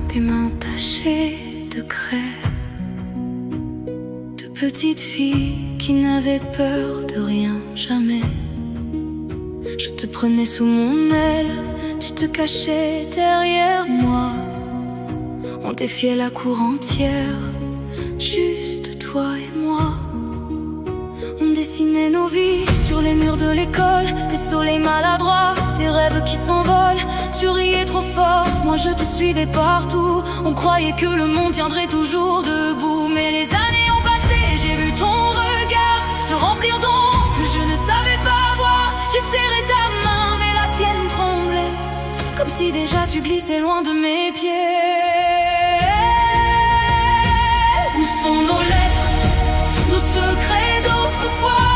tes mains tachées de craie, de petite fille qui n'avait peur de rien jamais. Je te prenais sous mon aile, tu te cachais derrière moi. On défiait la cour entière, juste toi et moi. On dessinait nos vies sur les murs de l'école, des soleils maladroits, des rêves qui s'envolent. Tu riais trop fort, moi je te suivais partout. On croyait que le monde tiendrait toujours debout. Mais les années ont passé, j'ai vu ton regard se remplir d'ombre que je ne savais pas voir. J'ai serré ta main, mais la tienne tremblait, comme si déjà tu glissais loin de mes pieds. Où sont nos lettres, nos secrets d'autrefois,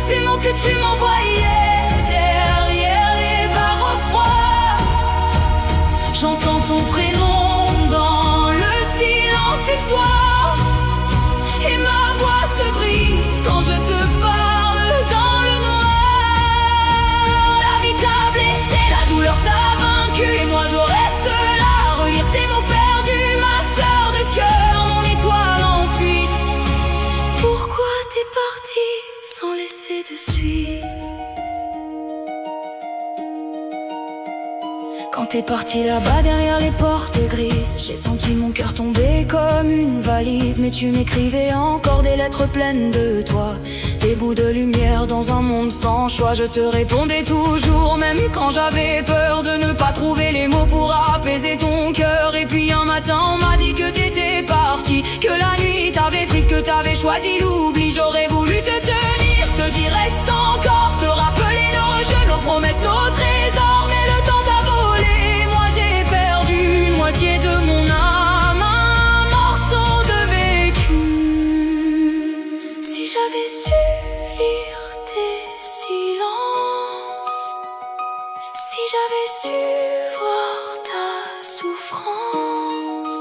ces mots que tu m'envoyais derrière les barreaux froids? J'entends ton prénom dans le silence du soir, et ma voix se brise quand je te parle dans le noir. La vie t'a blessé, la douleur t'a vaincu, et moi je reste là à relire tes mots perdus. Ma sœur de cœur, mon étoile en fuite. Pourquoi t'es parti sans laisser de suite? Quand t'es parti là-bas derrière les portes grises, j'ai senti mon cœur tomber comme une valise. Mais tu m'écrivais encore des lettres pleines de toi, des bouts de lumière dans un monde sans choix. Je te répondais toujours, même quand j'avais peur de ne pas trouver les mots pour apaiser ton cœur. Et puis un matin on m'a dit que t'étais parti, que la nuit t'avait prise, que t'avais choisi l'oubli. J'aurais voulu te tenir, te dire reste encore, te rappeler nos jeux, nos promesses, nos trésors. Mais le temps t'a volé, moi j'ai perdu une moitié de mon âme, un morceau de vécu. Si j'avais su lire tes silences, si j'avais su voir ta souffrance,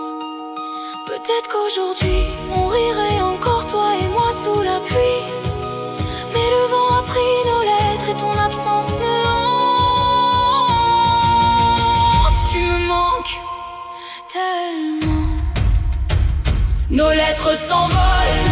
peut-être qu'aujourd'hui on rirait encore toi et moi sous la pluie. Mais le vent a pris nos lettres et ton absence me hante. Tu me manques tellement. Nos lettres s'envolent